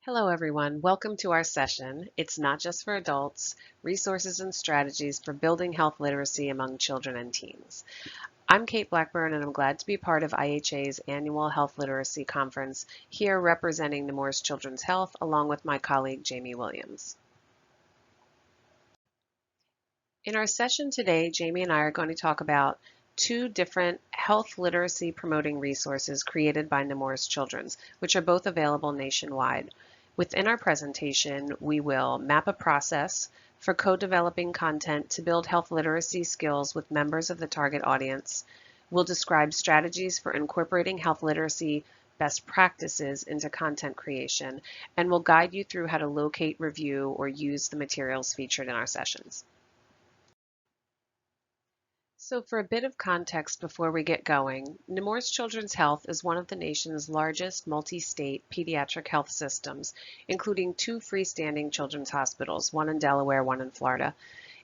Hello, everyone. Welcome to our session. It's not just for adults, resources and strategies for building health literacy among children and teens. I'm Kate Blackburn, and I'm glad to be part of IHA's annual Health Literacy Conference here representing Nemours Children's Health along with my colleague Jamie Williams. In our session today, Jamie and I are going to talk about two different health literacy promoting resources created by Nemours Children's, which are both available nationwide. Within our presentation, we will map a process for co-developing content to build health literacy skills with members of the target audience. We'll describe strategies for incorporating health literacy best practices into content creation, and we'll guide you through how to locate, review, or use the materials featured in our sessions. So for a bit of context before we get going, Nemours Children's Health is one of the nation's largest multi-state pediatric health systems, including two freestanding children's hospitals, one in Delaware, one in Florida.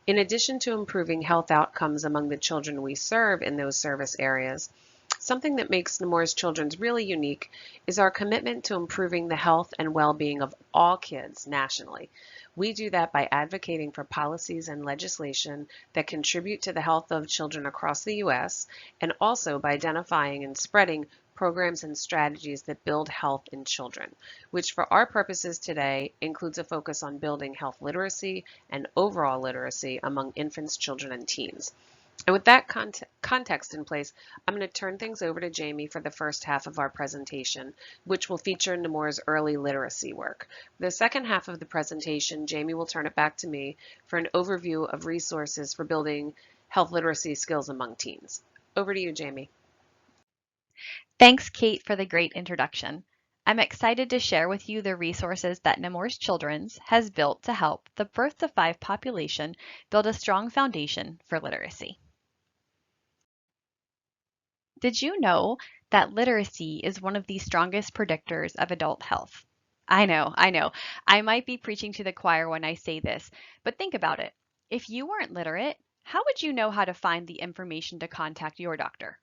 In addition to improving health outcomes among the children we serve in those service areas, something that makes Nemours Children's really unique is our commitment to improving the health and well-being of all kids nationally. We do that by advocating for policies and legislation that contribute to the health of children across the U.S., and also by identifying and spreading programs and strategies that build health in children, which for our purposes today includes a focus on building health literacy and overall literacy among infants, children, and teens. And with that context in place, I'm going to turn things over to Jamie for the first half of our presentation, which will feature Nemours' early literacy work. For the second half of the presentation, Jamie will turn it back to me for an overview of resources for building health literacy skills among teens. Over to you, Jamie. Thanks, Kate, for the great introduction. I'm excited to share with you the resources that Nemours Children's has built to help the birth to 5 population build a strong foundation for literacy. Did you know that literacy is one of the strongest predictors of adult health? I know. I might be preaching to the choir when I say this, but think about it. If you weren't literate, how would you know how to find the information to contact your doctor?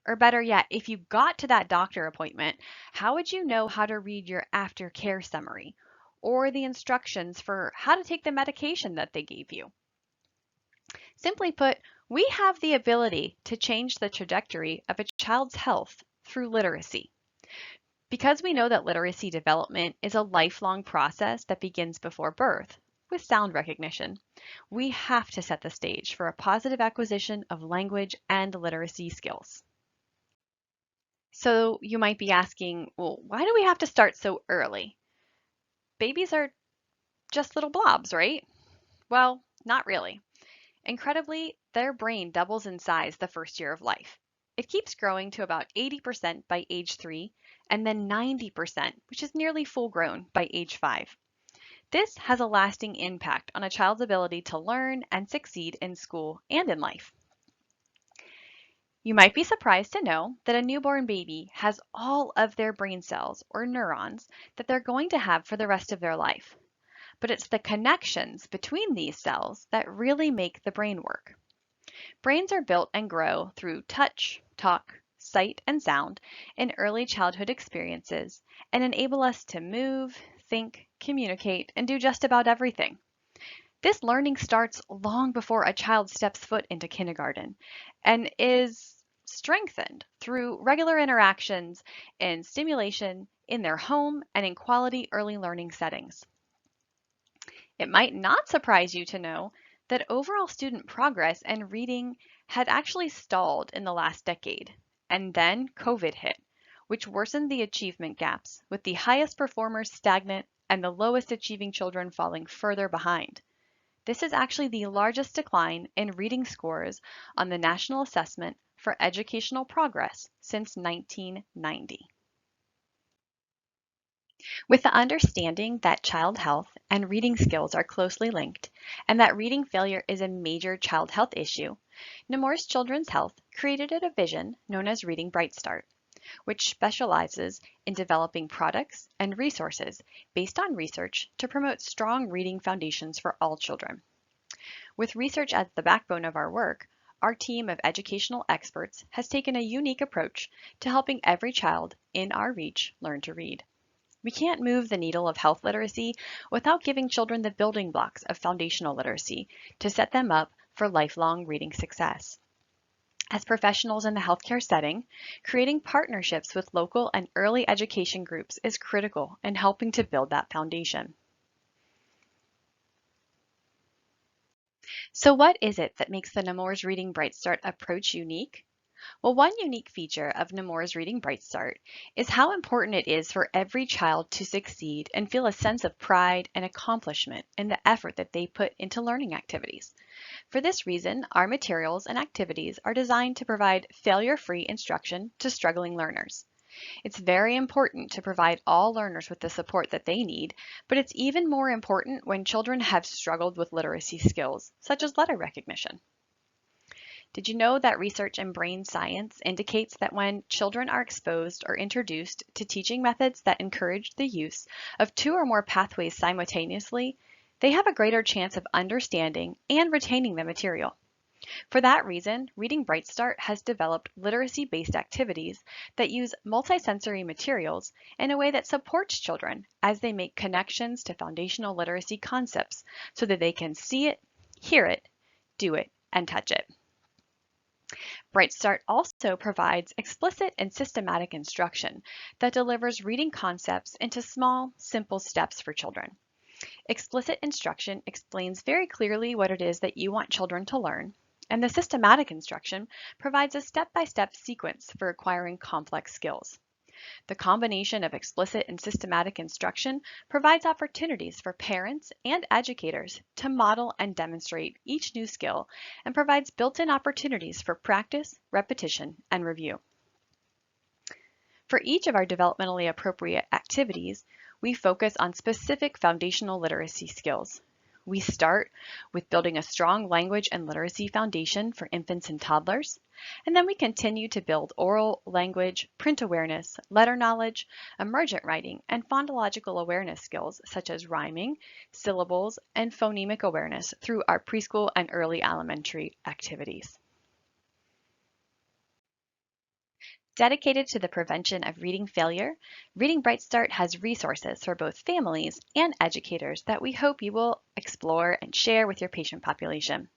Or better yet, if you got to that doctor appointment, how would you know how to read your aftercare summary or the instructions for how to take the medication that they gave you? Simply put, we have the ability to change the trajectory of a child's health through literacy. Because we know that literacy development is a lifelong process that begins before birth, with sound recognition, we have to set the stage for a positive acquisition of language and literacy skills. So you might be asking, well, why do we have to start so early? Babies are just little blobs, right? Well, not really. Incredibly, their brain doubles in size the first year of life. It keeps growing to about 80% by age 3, and then 90%, which is nearly full grown, by age 5. This has a lasting impact on a child's ability to learn and succeed in school and in life. You might be surprised to know that a newborn baby has all of their brain cells or neurons that they're going to have for the rest of their life. But it's the connections between these cells that really make the brain work. Brains are built and grow through touch, talk, sight, and sound in early childhood experiences and enable us to move, think, communicate, and do just about everything. This learning starts long before a child steps foot into kindergarten and is strengthened through regular interactions and stimulation in their home and in quality early learning settings. It might not surprise you to know that overall student progress and reading had actually stalled in the last decade, and then COVID hit, which worsened the achievement gaps, with the highest performers stagnant and the lowest achieving children falling further behind. This is actually the largest decline in reading scores on the National Assessment for Educational Progress since 1990. With the understanding that child health and reading skills are closely linked, and that reading failure is a major child health issue, Nemours Children's Health created a division known as Reading Bright Start, which specializes in developing products and resources based on research to promote strong reading foundations for all children. With research as the backbone of our work, our team of educational experts has taken a unique approach to helping every child in our reach learn to read. We can't move the needle of health literacy without giving children the building blocks of foundational literacy to set them up for lifelong reading success. As professionals in the healthcare setting, creating partnerships with local and early education groups is critical in helping to build that foundation. So what is it that makes the Nemours Reading Bright Start approach unique? Well, one unique feature of Nemours Reading Bright Start is how important it is for every child to succeed and feel a sense of pride and accomplishment in the effort that they put into learning activities. For this reason, our materials and activities are designed to provide failure-free instruction to struggling learners. It's very important to provide all learners with the support that they need, but it's even more important when children have struggled with literacy skills, such as letter recognition. Did you know that research in brain science indicates that when children are exposed or introduced to teaching methods that encourage the use of 2 or more pathways simultaneously, they have a greater chance of understanding and retaining the material? For that reason, Reading Bright Start has developed literacy-based activities that use multisensory materials in a way that supports children as they make connections to foundational literacy concepts so that they can see it, hear it, do it, and touch it. Bright Start also provides explicit and systematic instruction that delivers reading concepts into small, simple steps for children. Explicit instruction explains very clearly what it is that you want children to learn, and the systematic instruction provides a step-by-step sequence for acquiring complex skills. The combination of explicit and systematic instruction provides opportunities for parents and educators to model and demonstrate each new skill and provides built-in opportunities for practice, repetition, and review. For each of our developmentally appropriate activities, we focus on specific foundational literacy skills. We start with building a strong language and literacy foundation for infants and toddlers, and then we continue to build oral language, print awareness, letter knowledge, emergent writing, and phonological awareness skills such as rhyming, syllables, and phonemic awareness through our preschool and early elementary activities. Dedicated to the prevention of reading failure, Reading Bright Start has resources for both families and educators that we hope you will explore and share with your patient population.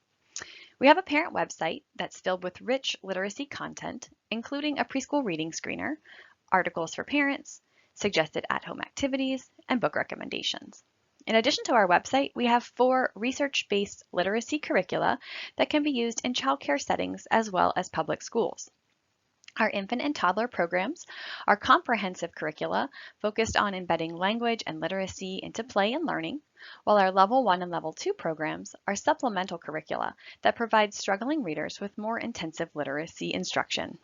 We have a parent website that's filled with rich literacy content, including a preschool reading screener, articles for parents, suggested at-home activities, and book recommendations. In addition to our website, we have 4 research-based literacy curricula that can be used in childcare settings as well as public schools. Our infant and toddler programs are comprehensive curricula focused on embedding language and literacy into play and learning, while our Level 1 and Level 2 programs are supplemental curricula that provide struggling readers with more intensive literacy instruction.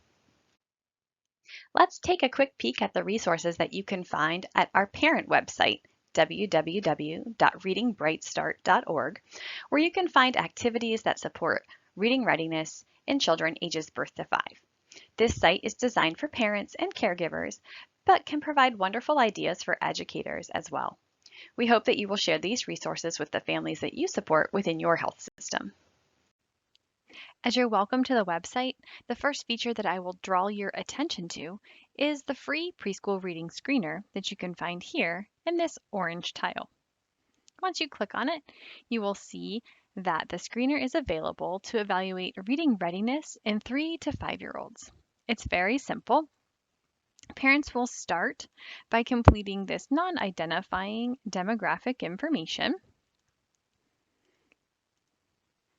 Let's take a quick peek at the resources that you can find at our parent website, www.readingbrightstart.org, where you can find activities that support reading readiness in children ages birth to 5. This site is designed for parents and caregivers, but can provide wonderful ideas for educators as well. We hope that you will share these resources with the families that you support within your health system. As you're welcome to the website, the first feature that I will draw your attention to is the free preschool reading screener that you can find here in this orange tile. Once you click on it, you will see that the screener is available to evaluate reading readiness in 3 to 5-year-olds. It's very simple. Parents will start by completing this non-identifying demographic information,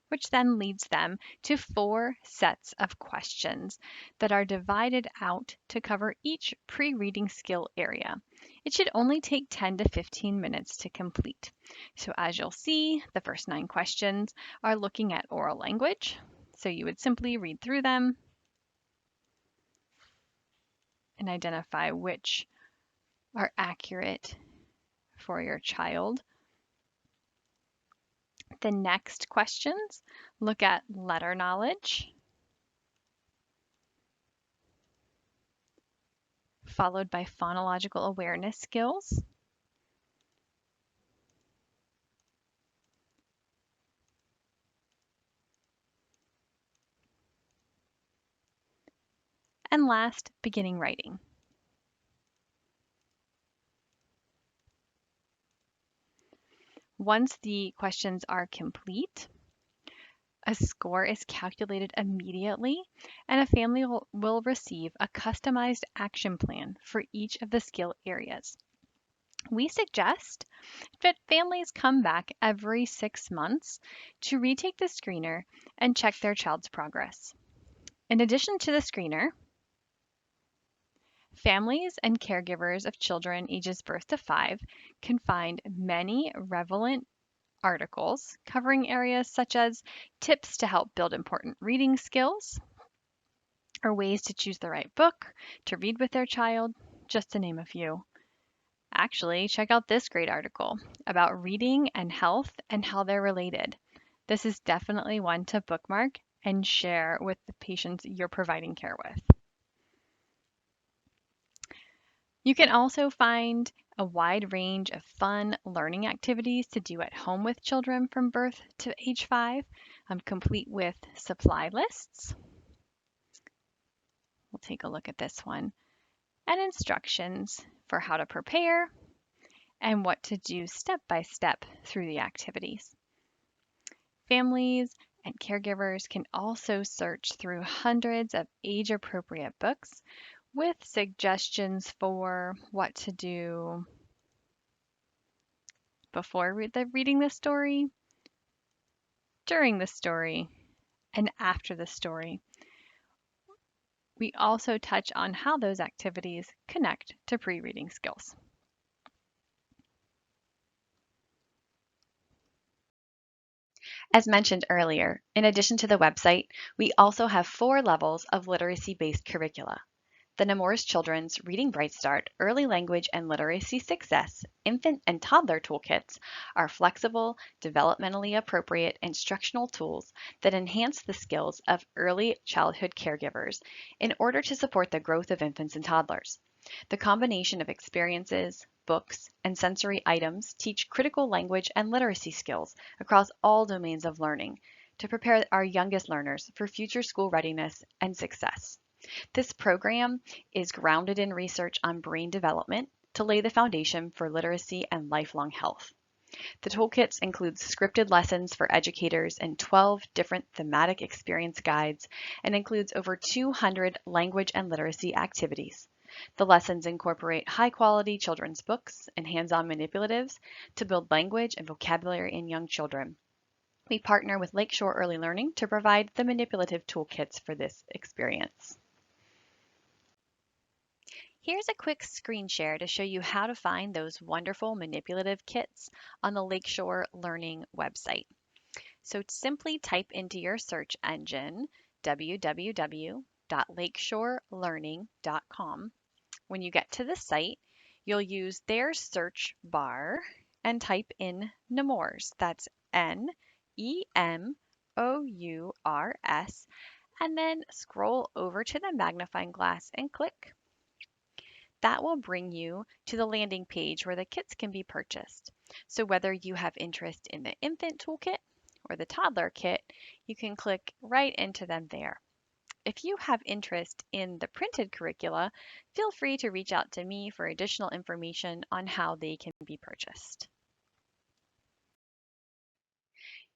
which then leads them to 4 sets of questions that are divided out to cover each pre-reading skill area. It should only take 10 to 15 minutes to complete. So as you'll see, the first 9 questions are looking at oral language. So you would simply read through them and identify which are accurate for your child. The next questions look at letter knowledge, followed by phonological awareness skills, and last, beginning writing. Once the questions are complete, a score is calculated immediately, and a family will receive a customized action plan for each of the skill areas. We suggest that families come back every 6 months to retake the screener and check their child's progress. In addition to the screener, families and caregivers of children ages birth to 5 can find many relevant articles covering areas such as tips to help build important reading skills or ways to choose the right book to read with their child, just to name a few. Actually, check out this great article about reading and health and how they're related. This is definitely one to bookmark and share with the patients you're providing care with. You can also find a wide range of fun learning activities to do at home with children from birth to age 5, complete with supply lists. We'll take a look at this one. And instructions for how to prepare and what to do step by step through the activities. Families and caregivers can also search through hundreds of age-appropriate books with suggestions for what to do before reading the story, during the story, and after the story. We also touch on how those activities connect to pre-reading skills. As mentioned earlier, in addition to the website, we also have 4 levels of literacy-based curricula. The Nemours Children's Reading Bright Start Early Language and Literacy Success Infant and Toddler Toolkits are flexible, developmentally appropriate instructional tools that enhance the skills of early childhood caregivers in order to support the growth of infants and toddlers. The combination of experiences, books, and sensory items teach critical language and literacy skills across all domains of learning to prepare our youngest learners for future school readiness and success. This program is grounded in research on brain development to lay the foundation for literacy and lifelong health. The toolkits include scripted lessons for educators and 12 different thematic experience guides and includes over 200 language and literacy activities. The lessons incorporate high-quality children's books and hands-on manipulatives to build language and vocabulary in young children. We partner with Lakeshore Early Learning to provide the manipulative toolkits for this experience. Here's a quick screen share to show you how to find those wonderful manipulative kits on the Lakeshore Learning website. So simply type into your search engine www.lakeshorelearning.com. When you get to the site, you'll use their search bar and type in Nemours. That's Nemours, and then scroll over to the magnifying glass and click. That will bring you to the landing page where the kits can be purchased. So whether you have interest in the infant toolkit or the toddler kit, you can click right into them there. If you have interest in the printed curricula, feel free to reach out to me for additional information on how they can be purchased.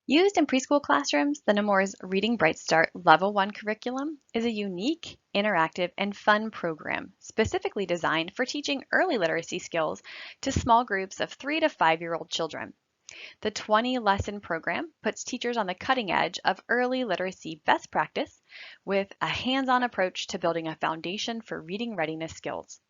Used in preschool classrooms, the Nemours Reading Bright Start Level 1 curriculum is a unique, interactive, and fun program specifically designed for teaching early literacy skills to small groups of 3 to 5-year-old children. The 20-lesson program puts teachers on the cutting edge of early literacy best practice with a hands-on approach to building a foundation for reading readiness skills.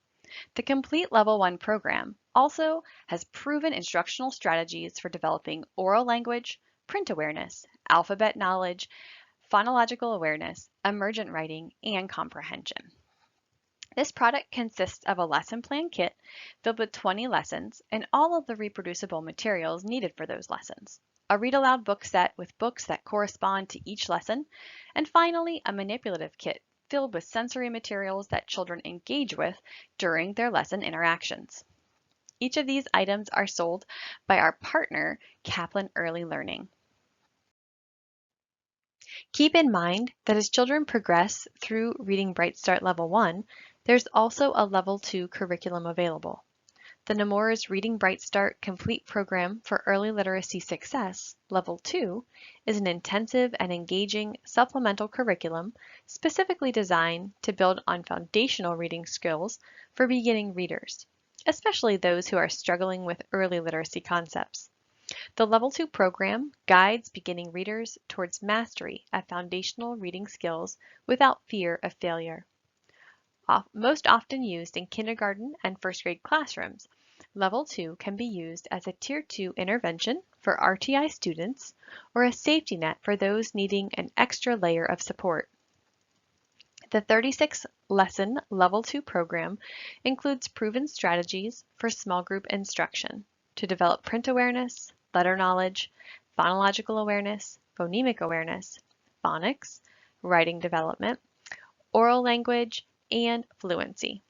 The complete Level 1 program also has proven instructional strategies for developing oral language, print awareness, alphabet knowledge, phonological awareness, emergent writing, and comprehension. This product consists of a lesson plan kit filled with 20 lessons and all of the reproducible materials needed for those lessons, a read-aloud book set with books that correspond to each lesson, and finally, a manipulative kit filled with sensory materials that children engage with during their lesson interactions. Each of these items are sold by our partner, Kaplan Early Learning. Keep in mind that as children progress through Reading Bright Start Level 1, there's also a Level 2 curriculum available. The Nemours Reading Bright Start Complete Program for Early Literacy Success, Level 2, is an intensive and engaging supplemental curriculum specifically designed to build on foundational reading skills for beginning readers, especially those who are struggling with early literacy concepts. The Level 2 program guides beginning readers towards mastery of foundational reading skills without fear of failure. Most often used in kindergarten and first grade classrooms, Level 2 can be used as a Tier 2 intervention for RTI students or a safety net for those needing an extra layer of support. The 36-lesson Level 2 program includes proven strategies for small group instruction to develop print awareness, letter knowledge, phonological awareness, phonemic awareness, phonics, writing development, oral language, and fluency.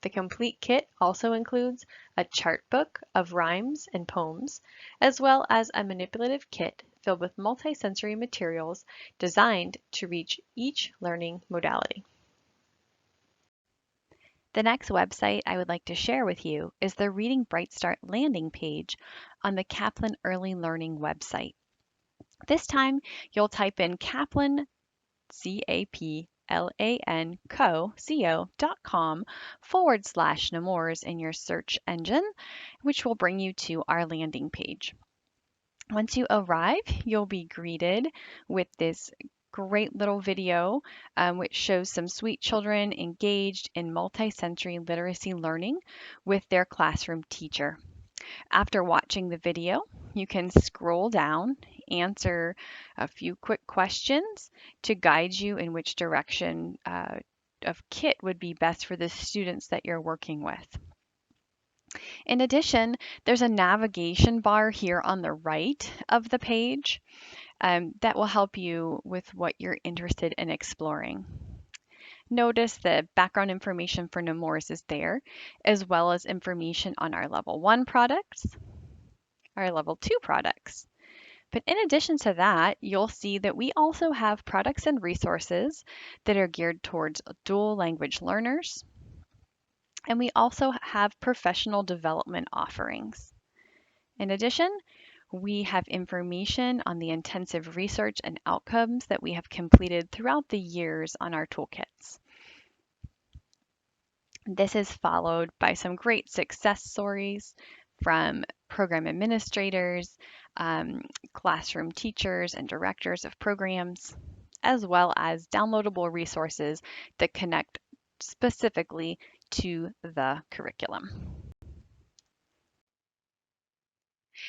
The complete kit also includes a chart book of rhymes and poems, as well as a manipulative kit filled with multisensory materials designed to reach each learning modality. The next website I would like to share with you is the Reading Bright Start landing page on the Kaplan Early Learning website. This time, you'll type in Kaplan, kaplanco.com/Nemours in your search engine, which will bring you to our landing page. Once you arrive, you'll be greeted with this great little video which shows some sweet children engaged in multisensory literacy learning with their classroom teacher. After watching the video, you can scroll down, answer a few quick questions to guide you in which direction of kit would be best for the students that you're working with. In addition, there's a navigation bar here on the right of the page that will help you with what you're interested in exploring. Notice the background information for Nemours is there, as well as information on our Level 1 products, our Level 2 products. But in addition to that, you'll see that we also have products and resources that are geared towards dual language learners, and we also have professional development offerings. In addition, we have information on the intensive research and outcomes that we have completed throughout the years on our toolkits. This is followed by some great success stories from program administrators, classroom teachers, and directors of programs, as well as downloadable resources that connect specifically to the curriculum.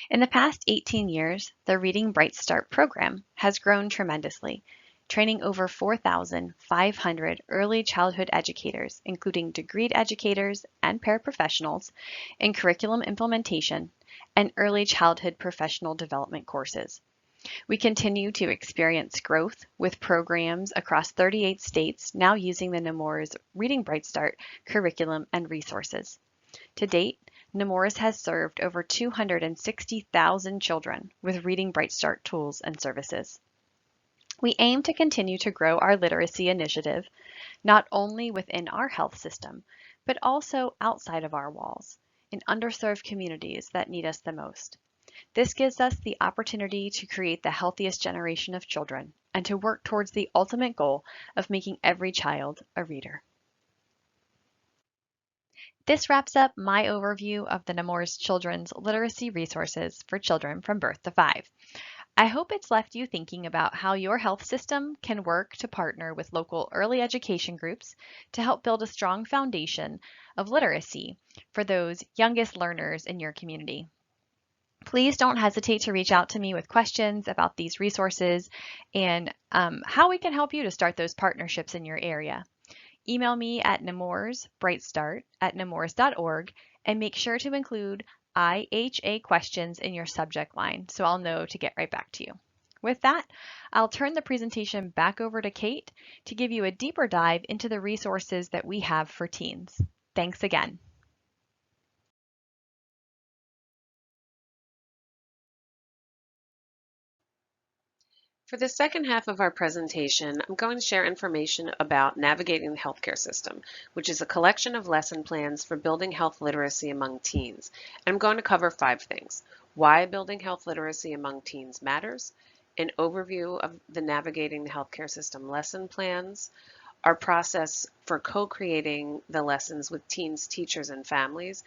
In the past 18 years, the Reading Bright Start program has grown tremendously, training over 4,500 early childhood educators, including degreed educators and paraprofessionals, in curriculum implementation and early childhood professional development courses. We continue to experience growth with programs across 38 states now using the Nemours Reading Bright Start curriculum and resources. To date, Nemours has served over 260,000 children with Reading Bright Start tools and services. We aim to continue to grow our literacy initiative, not only within our health system, but also outside of our walls, in underserved communities that need us the most. This gives us the opportunity to create the healthiest generation of children and to work towards the ultimate goal of making every child a reader. This wraps up my overview of the Nemours Children's Literacy Resources for Children from Birth to 5. I hope it's left you thinking about how your health system can work to partner with local early education groups to help build a strong foundation of literacy for those youngest learners in your community. Please don't hesitate to reach out to me with questions about these resources and how we can help you to start those partnerships in your area. Email me at nemoursbrightstart@nemours.org and make sure to include IHA questions in your subject line so I'll know to get right back to you. With that, I'll turn the presentation back over to Kate to give you a deeper dive into the resources that we have for teens. Thanks again. For the second half of our presentation, I'm going to share information about navigating the healthcare system, which is a collection of lesson plans for building health literacy among teens. And I'm going to cover 5 things: why building health literacy among teens matters, an overview of the navigating the healthcare system lesson plans, our process for co-creating the lessons with teens, teachers, and families,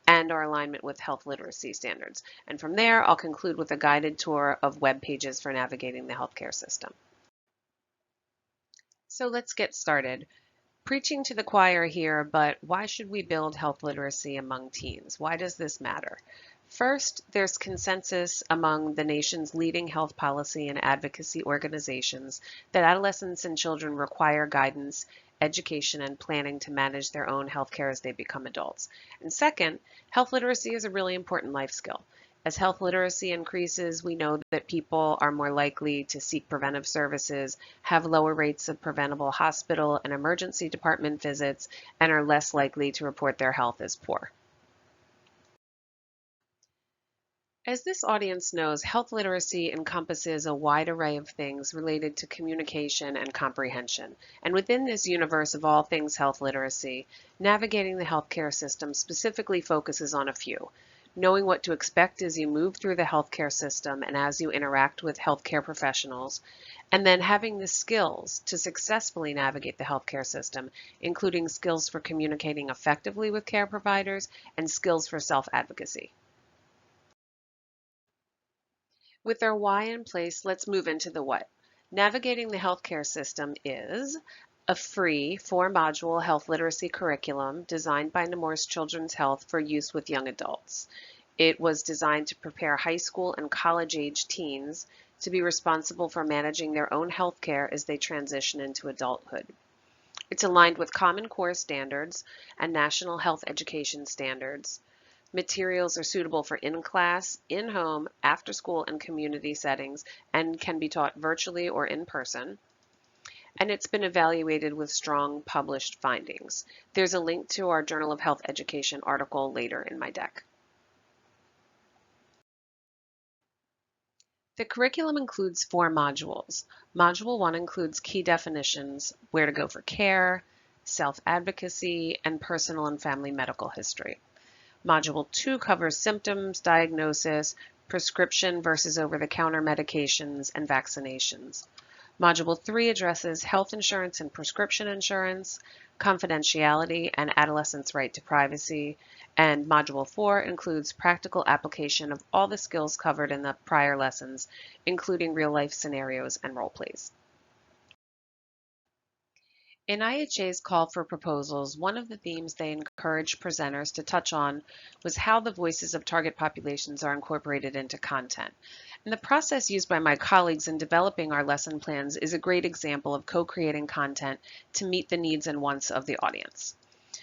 and our alignment with health literacy standards. And from there, I'll conclude with a guided tour of web pages for navigating the healthcare system. So let's get started. Preaching to the choir here, but why should we build health literacy among teens? Why does this matter? First, there's consensus among the nation's leading health policy and advocacy organizations that adolescents and children require guidance, education, and planning to manage their own health care as they become adults. And second, health literacy is a really important life skill. As health literacy increases, we know that people are more likely to seek preventive services, have lower rates of preventable hospital and emergency department visits, and are less likely to report their health as poor. As this audience knows, health literacy encompasses a wide array of things related to communication and comprehension. And within this universe of all things health literacy, navigating the healthcare system specifically focuses on a few: knowing what to expect as you move through the healthcare system and as you interact with healthcare professionals, and then having the skills to successfully navigate the healthcare system, including skills for communicating effectively with care providers and skills for self-advocacy. With our why in place, let's move into the what. Navigating the healthcare system is a free 4-module health literacy curriculum designed by Nemours Children's Health for use with young adults. It was designed to prepare high school and college-age teens to be responsible for managing their own health care as they transition into adulthood. It's aligned with Common Core standards and national health education standards. Materials are suitable for in-class, in-home, after-school, and community settings, and can be taught virtually or in person. And it's been evaluated with strong published findings. There's a link to our Journal of Health Education article later in my deck. The curriculum includes 4 modules. Module 1 includes key definitions, where to go for care, self-advocacy, and personal and family medical history. Module 2 covers symptoms, diagnosis, prescription versus over-the-counter medications, and vaccinations. Module 3 addresses health insurance and prescription insurance, confidentiality, and adolescents' right to privacy. And Module 4 includes practical application of all the skills covered in the prior lessons, including real-life scenarios and role plays. In IHA's call for proposals, one of the themes they encouraged presenters to touch on was how the voices of target populations are incorporated into content. And the process used by my colleagues in developing our lesson plans is a great example of co-creating content to meet the needs and wants of the audience.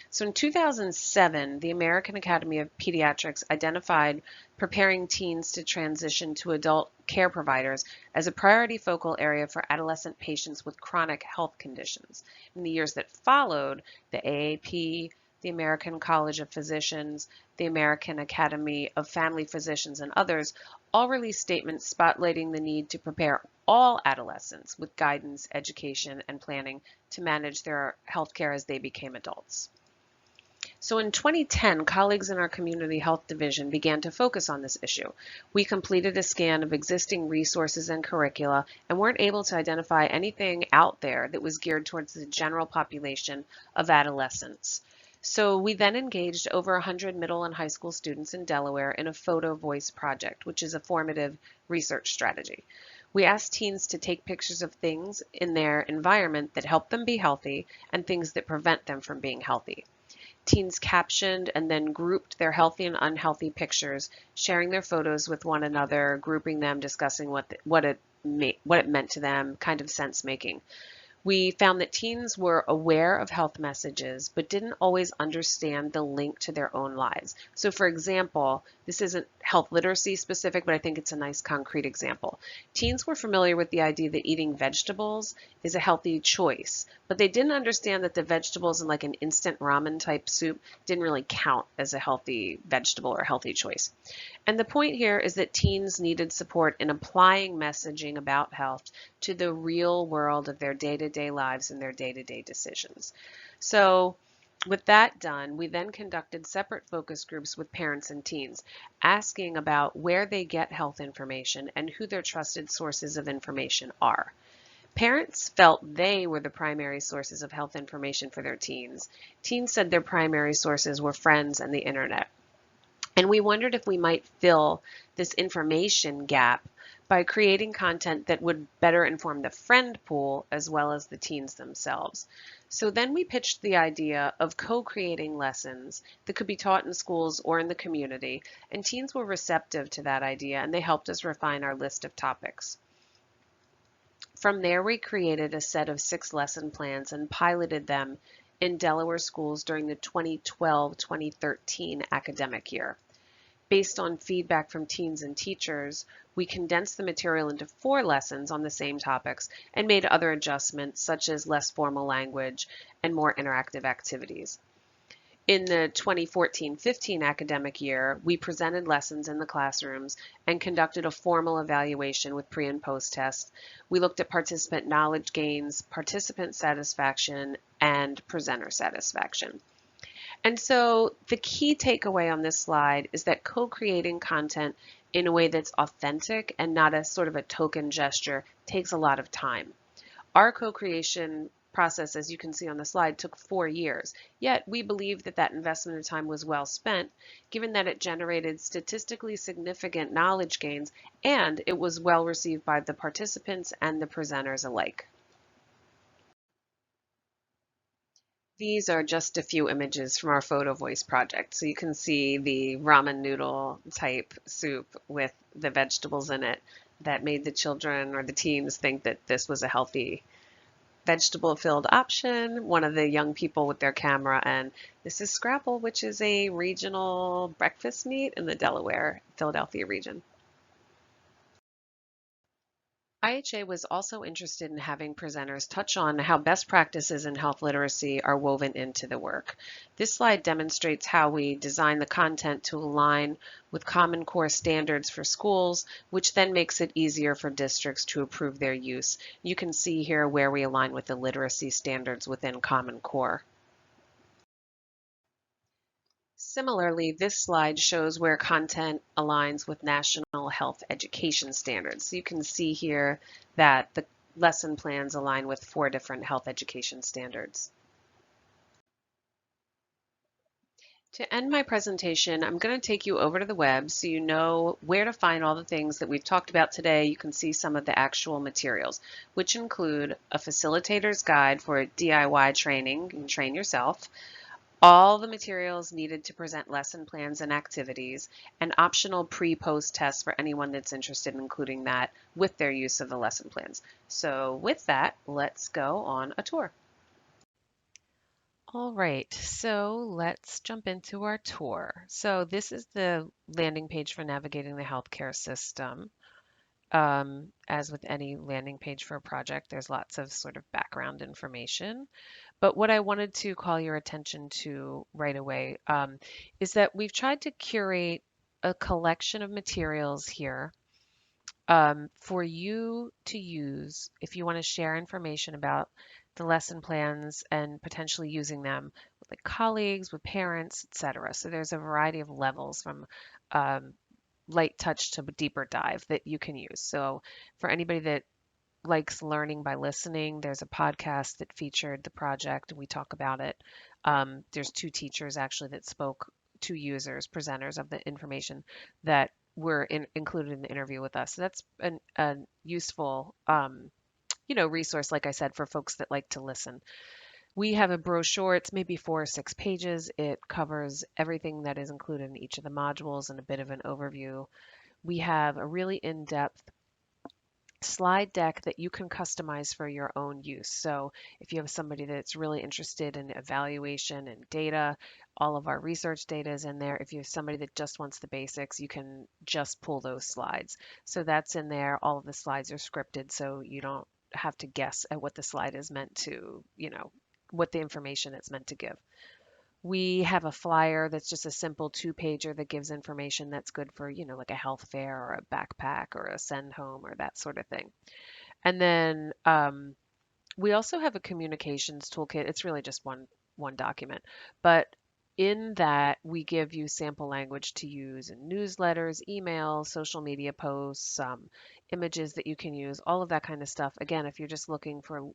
So in 2007, the American Academy of Pediatrics identified preparing teens to transition to adult care providers as a priority focal area for adolescent patients with chronic health conditions. In the years that followed, the AAP, the American College of Physicians, the American Academy of Family Physicians, and others all released statements spotlighting the need to prepare all adolescents with guidance, education, and planning to manage their health care as they became adults. So in 2010, colleagues in our Community Health Division began to focus on this issue. We completed a scan of existing resources and curricula and weren't able to identify anything out there that was geared towards the general population of adolescents. So we then engaged over 100 middle and high school students in Delaware in a photo voice project, which is a formative research strategy. We asked teens to take pictures of things in their environment that help them be healthy and things that prevent them from being healthy. Teens captioned and then grouped their healthy and unhealthy pictures, sharing their photos with one another, grouping them, discussing what it meant to them, kind of sense making. We found that teens were aware of health messages, but didn't always understand the link to their own lives. So for example, this isn't health literacy specific, but I think it's a nice concrete example. Teens were familiar with the idea that eating vegetables is a healthy choice, but they didn't understand that the vegetables in like an instant ramen type soup didn't really count as a healthy vegetable or healthy choice. And the point here is that teens needed support in applying messaging about health to the real world of their day-to-day lives and their day-to-day decisions. So with that done, we then conducted separate focus groups with parents and teens, asking about where they get health information and who their trusted sources of information are. Parents felt they were the primary sources of health information for their teens. Teens said their primary sources were friends and the internet. And we wondered if we might fill this information gap by creating content that would better inform the friend pool as well as the teens themselves. So then we pitched the idea of co-creating lessons that could be taught in schools or in the community, and teens were receptive to that idea and they helped us refine our list of topics. From there, we created a set of 6 lesson plans and piloted them in Delaware schools during the 2012-2013 academic year. Based on feedback from teens and teachers, we condensed the material into 4 lessons on the same topics and made other adjustments such as less formal language and more interactive activities. In the 2014-15 academic year, we presented lessons in the classrooms and conducted a formal evaluation with pre and post tests. We looked at participant knowledge gains, participant satisfaction, and presenter satisfaction. And so the key takeaway on this slide is that co-creating content in a way that's authentic and not a sort of a token gesture takes a lot of time. Our co-creation process, as you can see on the slide, took 4 years. Yet we believe that that investment of time was well spent, given that it generated statistically significant knowledge gains and it was well received by the participants and the presenters alike. These are just a few images from our Photo Voice project. So you can see the ramen noodle type soup with the vegetables in it that made the children or the teens think that this was a healthy vegetable-filled option. One of the young people with their camera, and this is Scrapple, which is a regional breakfast meat in the Delaware, Philadelphia region. IHA was also interested in having presenters touch on how best practices in health literacy are woven into the work. This slide demonstrates how we design the content to align with Common Core standards for schools, which then makes it easier for districts to approve their use. You can see here where we align with the literacy standards within Common Core. Similarly, this slide shows where content aligns with national health education standards. So you can see here that the lesson plans align with 4 different health education standards. To end my presentation, I'm going to take you over to the web so you know where to find all the things that we've talked about today. You can see some of the actual materials, which include a facilitator's guide for DIY training. You can train yourself. All the materials needed to present lesson plans and activities, and optional pre-post tests for anyone that's interested in including that with their use of the lesson plans. So with that, let's go on a tour. All right, so let's jump into our tour. So this is the landing page for navigating the healthcare system. As with any landing page for a project, there's lots of sort of background information. But what I wanted to call your attention to right away is that we've tried to curate a collection of materials here for you to use if you want to share information about the lesson plans and potentially using them with like colleagues, with parents, etc. So there's a variety of levels from light touch to deeper dive that you can use. So for anybody that likes learning by listening, there's a podcast that featured the project and we talk about it. There's 2 teachers actually that spoke, 2 users, presenters of the information that were included in the interview with us. So that's a useful resource, like I said, for folks that like to listen. We have a brochure. It's maybe 4 or 6 pages. It covers everything that is included in each of the modules and a bit of an overview. We have a really in-depth slide deck that you can customize for your own use. So if you have somebody that's really interested in evaluation and data, all of our research data is in there. If you have somebody that just wants the basics, you can just pull those slides. So that's in there. All of the slides are scripted, so you don't have to guess at what the slide is meant to, what the information it's meant to give. We have a flyer that's just a simple two-pager that gives information that's good for, like a health fair or a backpack or a send home or that sort of thing. And then we also have a communications toolkit. It's really just one document, but in that we give you sample language to use in newsletters, emails, social media posts, images that you can use, all of that kind of stuff. Again, if you're just looking for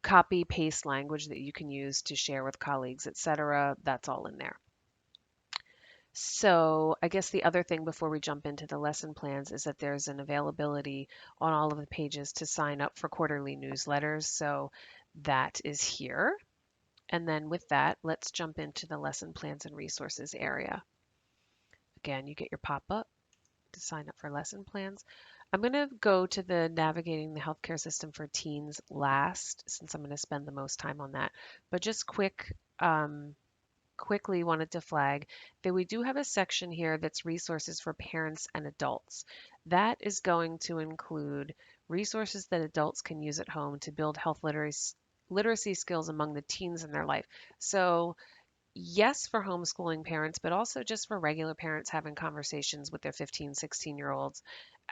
copy paste language that you can use to share with colleagues, etc., that's all in there. So I guess the other thing before we jump into the lesson plans is that there's an availability on all of the pages to sign up for quarterly newsletters. So that is here. And then with that, let's jump into the lesson plans and resources area. Again, you get your pop-up to sign up for lesson plans. I'm going to go to the Navigating the Healthcare System for Teens last, since I'm going to spend the most time on that. But just quickly wanted to flag that we do have a section here that's resources for parents and adults. That is going to include resources that adults can use at home to build health literacy skills among the teens in their life. So yes, for homeschooling parents, but also just for regular parents having conversations with their 15, 16-year-olds,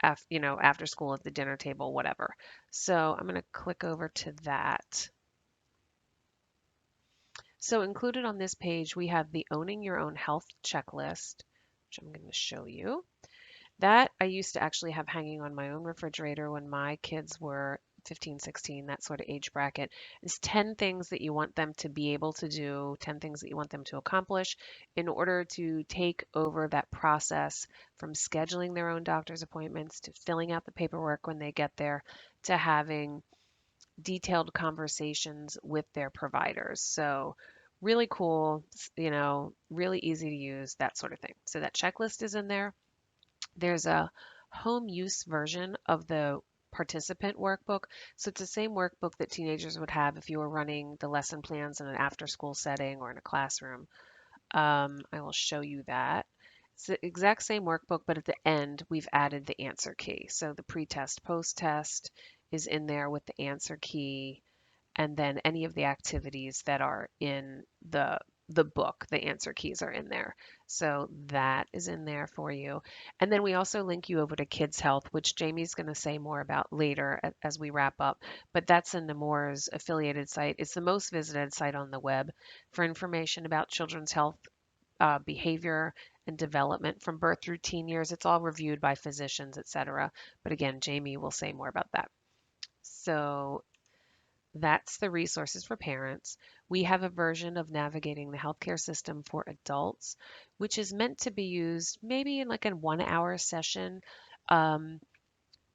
after school at the dinner table, whatever. So I'm going to click over to that. So included on this page, we have the Owning Your Own Health checklist, which I'm going to show you. That I used to actually have hanging on my own refrigerator when my kids were 15, 16, that sort of age bracket. It's 10 things that you want them to be able to do, 10 things that you want them to accomplish in order to take over that process from scheduling their own doctor's appointments to filling out the paperwork when they get there to having detailed conversations with their providers. So really cool, really easy to use, that sort of thing. So that checklist is in there. There's a home use version of the participant workbook. So it's the same workbook that teenagers would have if you were running the lesson plans in an after school setting or in a classroom. I will show you that. It's the exact same workbook, but at the end, we've added the answer key. So the pre-test, post-test is in there with the answer key, and then any of the activities that are in the book, the answer keys are in there. So that is in there for you. And then we also link you over to Kids Health, which Jamie's going to say more about later as we wrap up. But that's a Nemours affiliated site. It's the most visited site on the web for information about children's health, behavior, and development from birth through teen years. It's all reviewed by physicians, etc. But again, Jamie will say more about that. So that's the resources for parents. We have a version of Navigating the Healthcare System for adults, which is meant to be used maybe in like a 1 hour session. Um,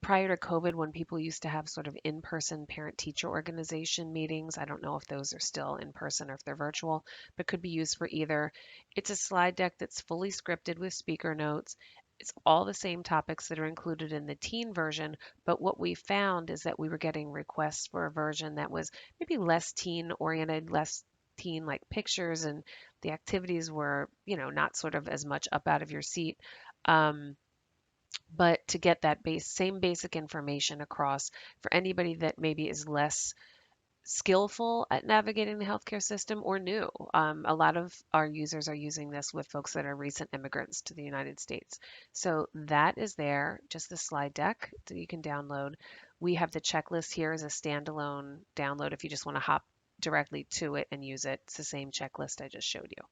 Prior to COVID, when people used to have sort of in-person parent-teacher organization meetings, I don't know if those are still in person or if they're virtual, but could be used for either. It's a slide deck that's fully scripted with speaker notes. It's all the same topics that are included in the teen version, but what we found is that we were getting requests for a version that was maybe less teen oriented, less teen like pictures, and the activities were, not sort of as much up out of your seat. But to get that same basic information across for anybody that maybe is less skillful at navigating the healthcare system or new. A lot of our users are using this with folks that are recent immigrants to the United States. So that is there, just the slide deck that you can download. We have the checklist here as a standalone download if you just want to hop directly to it and use it. It's the same checklist I just showed you.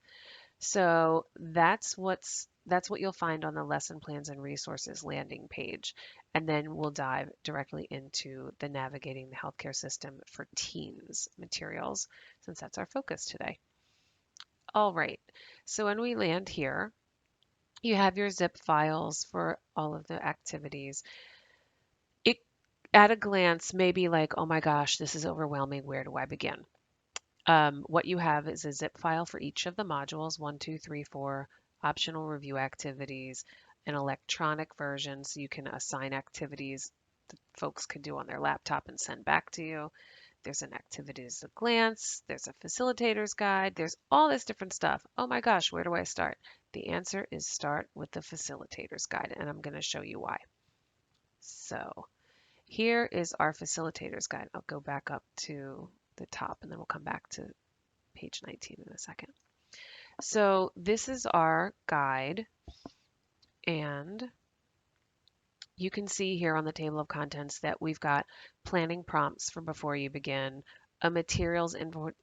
So that's what you'll find on the lesson plans and resources landing page. And then we'll dive directly into the Navigating the Healthcare System for Teens materials, since that's our focus today. All right, so when we land here, you have your zip files for all of the activities. It, at a glance, may be like, oh my gosh, this is overwhelming. Where do I begin? What you have is a zip file for each of the modules, 1, 2, 3, 4, optional review activities, an electronic version so you can assign activities that folks can do on their laptop and send back to you. There's an activities at a glance. There's a facilitator's guide. There's all this different stuff. Oh my gosh, where do I start? The answer is start with the facilitator's guide, and I'm going to show you why. So here is our facilitator's guide. I'll go back up to the top and then we'll come back to page 19 in a second. So this is our guide, and you can see here on the table of contents that we've got planning prompts for before you begin, a materials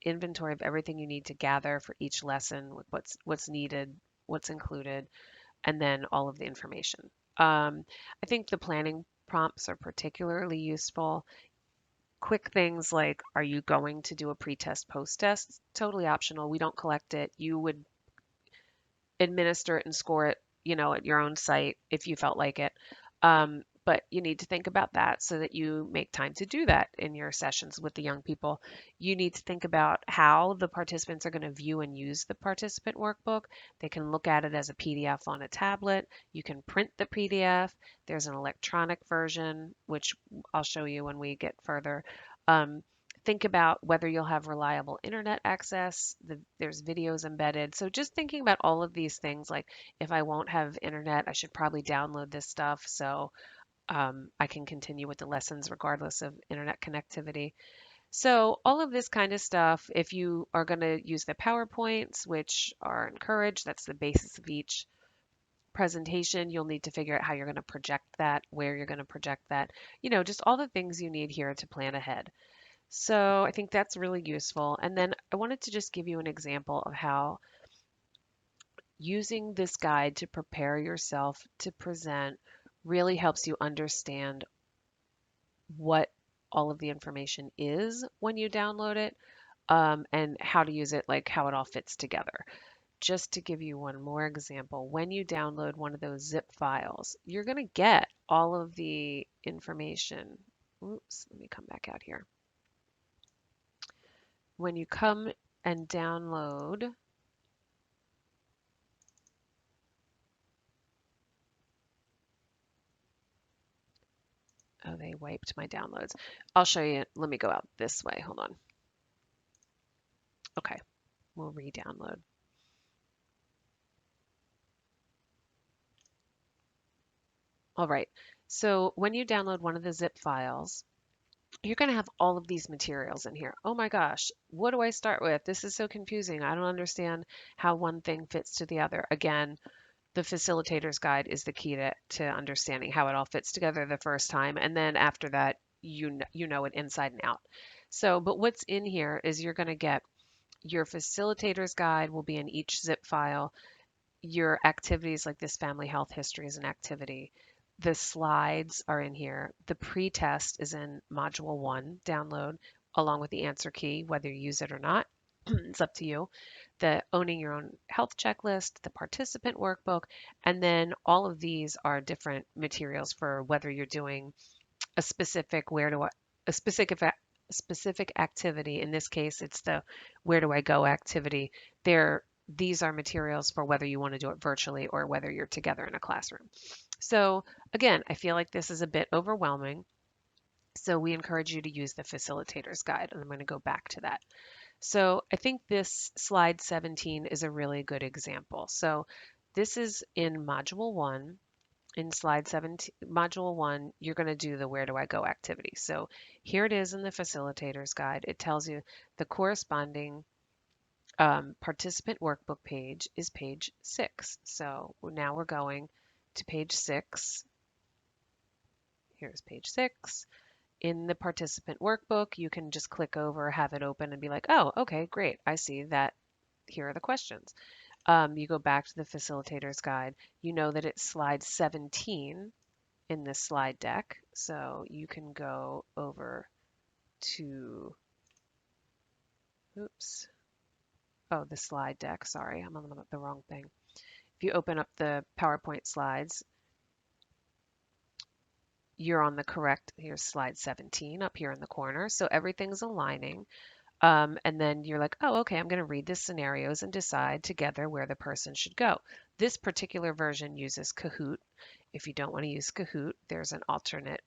inventory of everything you need to gather for each lesson, with what's needed, what's included, and then all of the information. I think the planning prompts are particularly useful. Quick things like, are you going to do a pre-test, post-test? Totally optional. We don't collect it. You would administer it and score it, at your own site if you felt like it. But you need to think about that so that you make time to do that in your sessions with the young people. You need to think about how the participants are going to view and use the participant workbook. They can look at it as a PDF on a tablet. You can print the PDF. There's an electronic version, which I'll show you when we get further. Think about whether you'll have reliable internet access. There's videos embedded. So just thinking about all of these things, like if I won't have internet, I should probably download this stuff so I can continue with the lessons regardless of internet connectivity. So all of this kind of stuff, if you are going to use the PowerPoints, which are encouraged, that's the basis of each presentation, you'll need to figure out how you're going to project that, where you're going to project that, just all the things you need here to plan ahead. So I think that's really useful. And then I wanted to just give you an example of how using this guide to prepare yourself to present really helps you understand what all of the information is when you download it, and how to use it, like how it all fits together. Just to give you one more example, when you download one of those zip files, you're going to get all of the information. Oops, let me come back out here. When you come and download oh, they wiped my downloads. I'll show you. Let me go out this way. Hold on. Okay, we'll re-download. All right, so when you download one of the zip files, you're going to have all of these materials in here. Oh my gosh, what do I start with? This is so confusing. I don't understand how one thing fits to the other. Again, the facilitator's guide is the key to understanding how it all fits together the first time. And then after that, you know it inside and out. So, but what's in here is you're going to get your facilitator's guide will be in each zip file. Your activities, like this family health history, is an activity. The slides are in here. The pre-test is in module 1 download, along with the answer key, whether you use it or not. It's up to you. The owning your own health checklist, the participant workbook, and then all of these are different materials for whether you're doing a specific specific activity. In this case, it's the where do I go activity. These are materials for whether you want to do it virtually or whether you're together in a classroom. So again, I feel like this is a bit overwhelming. So we encourage you to use the facilitator's guide, and I'm going to go back to that. So I think this slide 17 is a really good example. So this is in module 1. In slide 17, module 1, you're going to do the where do I go activity. So here it is in the facilitator's guide. It tells you the corresponding participant workbook page is page 6. So now we're going to page 6. Here's page 6. In the participant workbook, you can just click over, have it open, and be like, oh, okay, great. I see that here are the questions. You go back to the facilitator's guide. You know that it's slide 17 in this slide deck. So you can go over to, oops, oh, the slide deck. Sorry, I'm on the wrong thing. If you open up the PowerPoint slides, you're on the correct, here's slide 17 up here in the corner. So everything's aligning. And then you're like, oh, okay, I'm going to read the scenarios and decide together where the person should go. This particular version uses Kahoot. If you don't want to use Kahoot, there's an alternate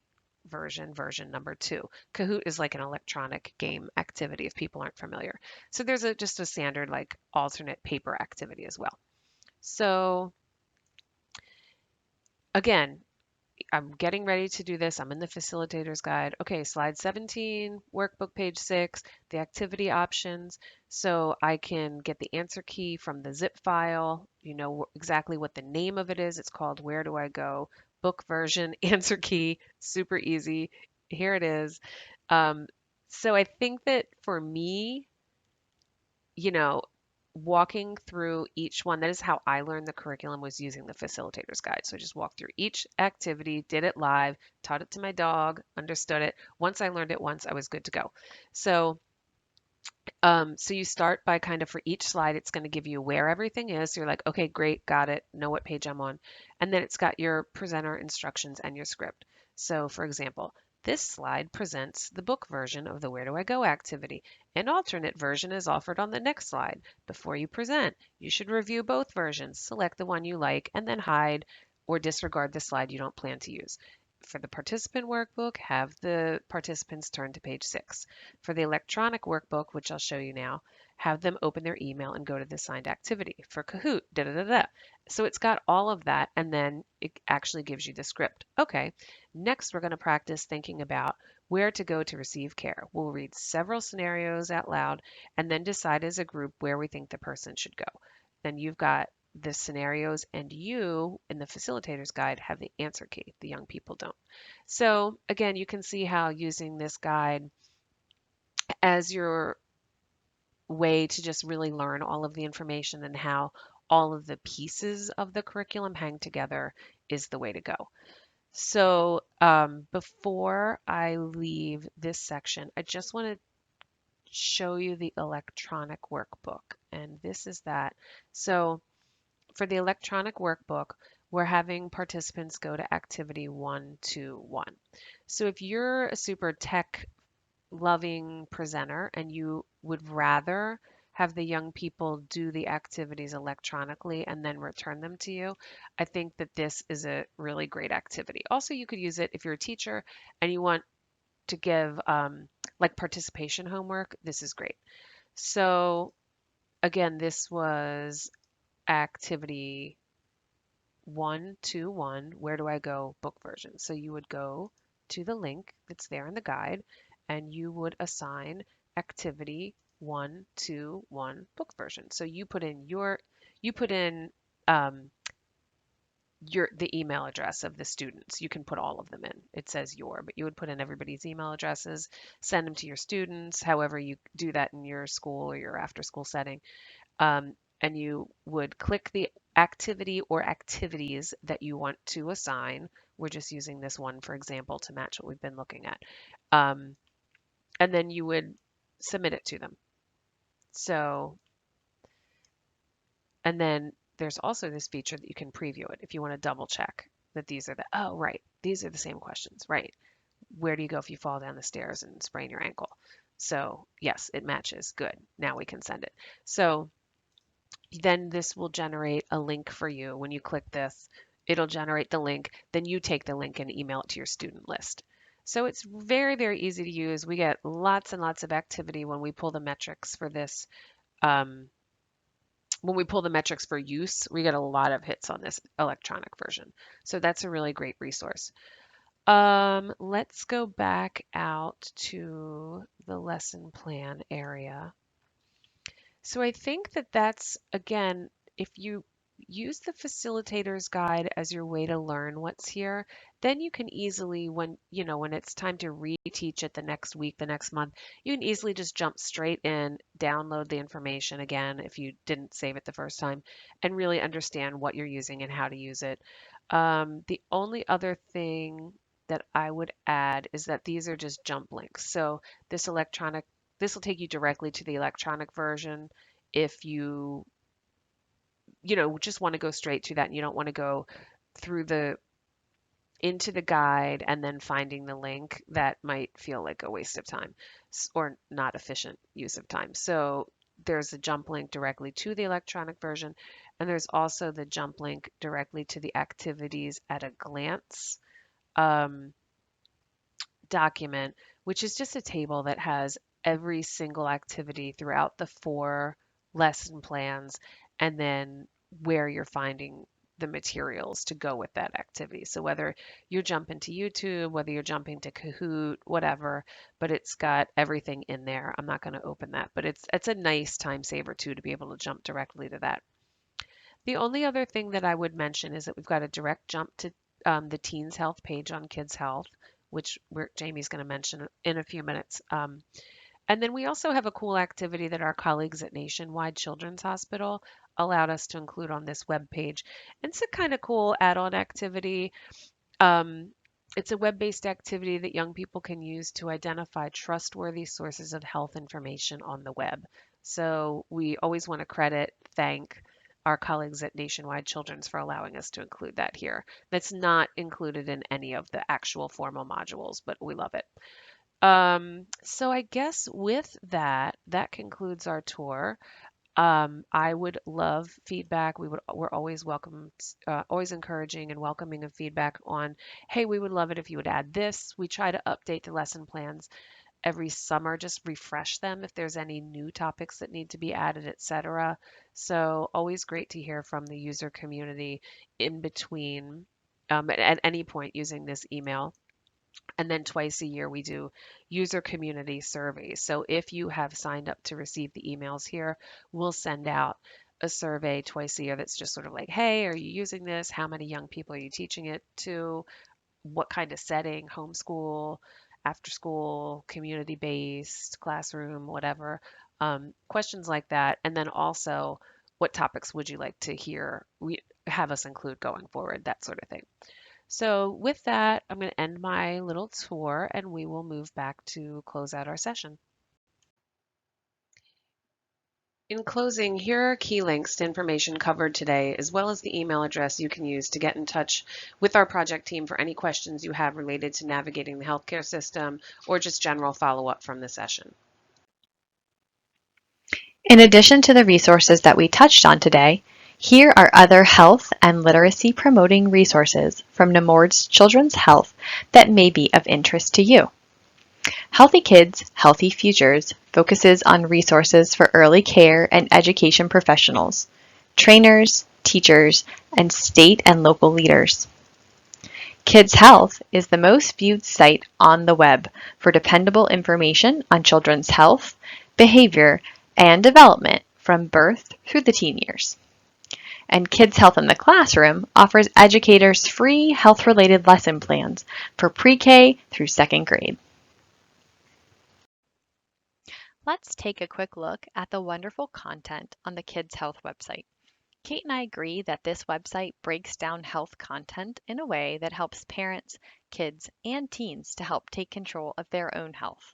version, version number 2. Kahoot is like an electronic game activity if people aren't familiar. So there's just a standard like alternate paper activity as well. So again, I'm getting ready to do this. I'm in the facilitator's guide. Okay, slide 17, workbook page 6, the activity options. So I can get the answer key from the zip file. You know exactly what the name of it is. It's called Where Do I Go? Book version, answer key, super easy. Here it is. Um, so I think that for me, you know, walking through each one, that is how I learned the curriculum, was using the facilitator's guide. So I just walked through each activity, did it live, taught it to my dog, understood it. Once I learned it once, I was good to go. So so you start by kind of, for each slide, it's going to give you where everything is. So you're like, okay, great, got it, know what page I'm on. And then it's got your presenter instructions and your script. So for example, this slide presents the book version of the Where Do I Go activity. An alternate version is offered on the next slide. Before you present, you should review both versions, select the one you like, and then hide or disregard the slide you don't plan to use. For the participant workbook, have the participants turn to page 6. For the electronic workbook, which I'll show you now, have them open their email and go to the assigned activity. For Kahoot, da da da da. So it's got all of that, and then it actually gives you the script. Okay, next we're going to practice thinking about where to go to receive care. We'll read several scenarios out loud and then decide as a group where we think the person should go. Then you've got the scenarios, and you, in the facilitator's guide, have the answer key. The young people don't. So again, you can see how using this guide as your way to just really learn all of the information and how all of the pieces of the curriculum hang together is the way to go. So before I leave this section, I just want to show you the electronic workbook. And this is that. So for the electronic workbook, we're having participants go to activity 121. So if you're a super tech loving presenter and you would rather have the young people do the activities electronically and then return them to you, I think that this is a really great activity. Also, you could use it if you're a teacher and you want to give like participation homework. This is great. So again, this was activity 121, Where Do I Go? Book version. So you would go to the link that's there in the guide and you would assign activity 121 book version. So you put in um, the email address of the students. You can put all of them in. It says your, but you would put in everybody's email addresses, send them to your students, however you do that in your school or your after school setting. And you would click the activity or activities that you want to assign. We're just using this one, for example, to match what we've been looking at. Um, and then you would submit it to them. So, and then there's also this feature that you can preview it if you want to double check that these are oh, right, these are the same questions, right? Where do you go if you fall down the stairs and sprain your ankle? So yes, it matches. Good. Now we can send it. So then this will generate a link for you. When you click this, it'll generate the link. Then you take the link and email it to your student list. So it's very, very easy to use. We get lots and lots of activity when we pull the metrics for this. Um, when we pull the metrics for use, we get a lot of hits on this electronic version. So that's a really great resource. Let's go back out to the lesson plan area. So I think that that's, again, if you use the facilitator's guide as your way to learn what's here, then you can easily, when it's time to reteach it the next week, the next month, you can easily just jump straight in, download the information again if you didn't save it the first time, and really understand what you're using and how to use it. The only other thing that I would add is that these are just jump links. So this will take you directly to the electronic version if just want to go straight to that and you don't want to go through into the guide and then finding the link. That might feel like a waste of time or not efficient use of time. So there's a jump link directly to the electronic version, and there's also the jump link directly to the activities at a glance. Um, document, which is just a table that has every single activity throughout the 4 lesson plans and then where you're finding the materials to go with that activity. So whether you're jumping to YouTube, whether you're jumping to Kahoot, whatever, but it's got everything in there. I'm not going to open that, but it's a nice time saver too to be able to jump directly to that. The only other thing that I would mention is that we've got a direct jump to the Teens Health page on Kids Health, which Jamie's going to mention in a few minutes. And then we also have a cool activity that our colleagues at Nationwide Children's Hospital allowed us to include on this web page. And it's a kind of cool add-on activity. Um, it's a web-based activity that young people can use to identify trustworthy sources of health information on the web. So we always want to thank our colleagues at Nationwide Children's for allowing us to include that here. That's not included in any of the actual formal modules, but we love it. So I guess with that, that concludes our tour. I would love feedback. We're always always encouraging and welcoming of feedback on, hey, we would love it if you would add this. We try to update the lesson plans every summer, just refresh them if there's any new topics that need to be added, etc. So always great to hear from the user community in between, at any point using this email. And then twice a year, we do user community surveys. So if you have signed up to receive the emails here, we'll send out a survey twice a year that's just sort of like, hey, are you using this? How many young people are you teaching it to? What kind of setting? Homeschool, after school, community based, classroom, whatever. Questions like that. And then also, what topics would you like to hear we have us include going forward? That sort of thing. So with that, I'm going to end my little tour and we will move back to close out our session. In closing, here are key links to information covered today, as well as the email address you can use to get in touch with our project team for any questions you have related to navigating the healthcare system or just general follow-up from the session. In addition to the resources that we touched on today, here are other health and literacy promoting resources from Nemours Children's Health that may be of interest to you. Healthy Kids, Healthy Futures focuses on resources for early care and education professionals, trainers, teachers, and state and local leaders. Kids Health is the most viewed site on the web for dependable information on children's health, behavior, and development from birth through the teen years. And Kids Health in the Classroom offers educators free health-related lesson plans for pre-K through 2nd grade. Let's take a quick look at the wonderful content on the Kids Health website. Kate and I agree that this website breaks down health content in a way that helps parents, kids, and teens to help take control of their own health.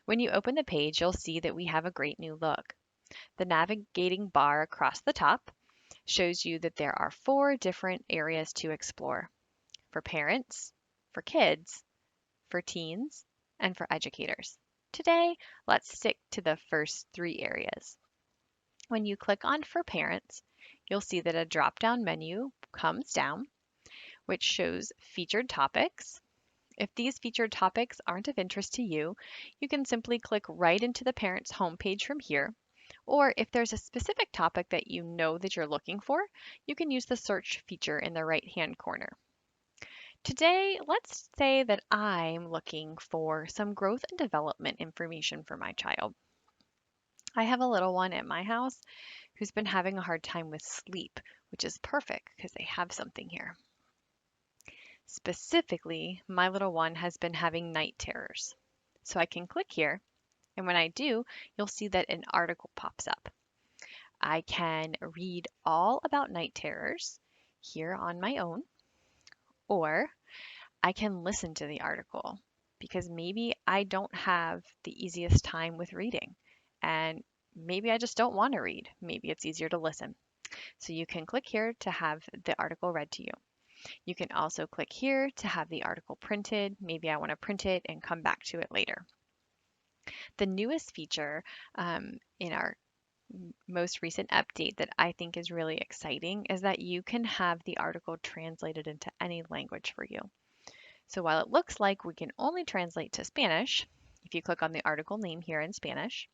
When you open the page, you'll see that we have a great new look. The navigating bar across the top shows you that there are 4 different areas to explore: for parents, for kids, for teens, and for educators. Today, let's stick to the first 3 areas. When you click on For Parents, you'll see that a drop-down menu comes down, which shows featured topics. If these featured topics aren't of interest to you, you can simply click right into the parent's homepage from here. Or if there's a specific topic that you know that you're looking for, you can use the search feature in the right-hand corner. Today, let's say that I'm looking for some growth and development information for my child. I have a little one at my house who's been having a hard time with sleep, which is perfect because they have something here. Specifically, my little one has been having night terrors. So I can click here, and when I do, you'll see that an article pops up. I can read all about night terrors here on my own, or I can listen to the article because maybe I don't have the easiest time with reading, and maybe I just don't want to read. Maybe it's easier to listen. So you can click here to have the article read to you. You can also click here to have the article printed. Maybe I want to print it and come back to it later. The newest feature in our most recent update that I think is really exciting is that you can have the article translated into any language for you. So while it looks like we can only translate to Spanish, if you click on the article name here in Spanish,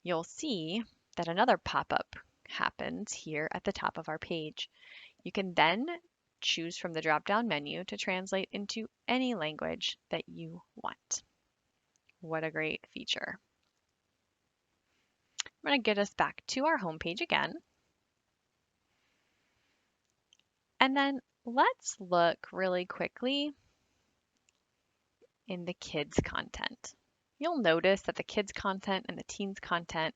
you'll see that another pop-up happens here at the top of our page. You can then choose from the drop-down menu to translate into any language that you want. What a great feature. I'm going to get us back to our homepage again. And then let's look really quickly in the kids content. You'll notice that the kids content and the teens content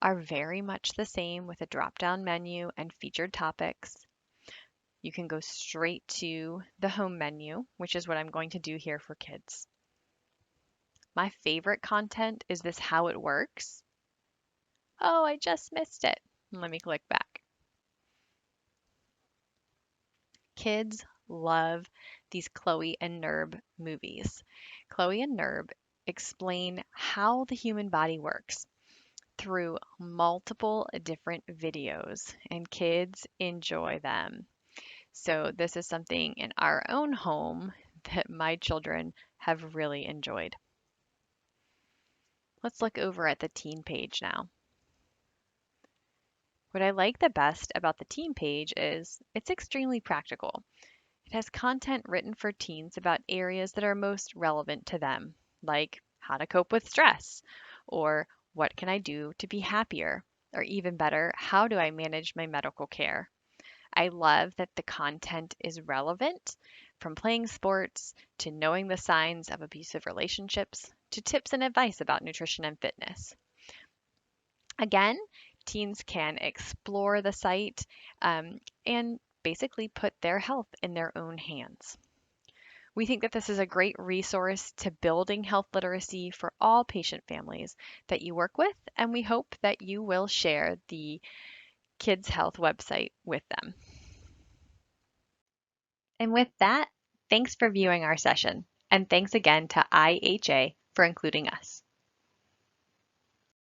are very much the same with a drop-down menu and featured topics. You can go straight to the home menu, which is what I'm going to do here for kids. My favorite content is this how it works. Oh, I just missed it. Let me click back. Kids love these Chloe and Nerb movies. Chloe and Nerb explain how the human body works through multiple different videos, and kids enjoy them. So this is something in our own home that my children have really enjoyed. Let's look over at the teen page now. What I like the best about the teen page is it's extremely practical. It has content written for teens about areas that are most relevant to them, like how to cope with stress, or what can I do to be happier, or even better, how do I manage my medical care? I love that the content is relevant, from playing sports to knowing the signs of abusive relationships to tips and advice about nutrition and fitness. Again, teens can explore the site and basically put their health in their own hands. We think that this is a great resource to building health literacy for all patient families that you work with, and we hope that you will share the Kids Health website with them. And with that, thanks for viewing our session, and thanks again to IHA for including us.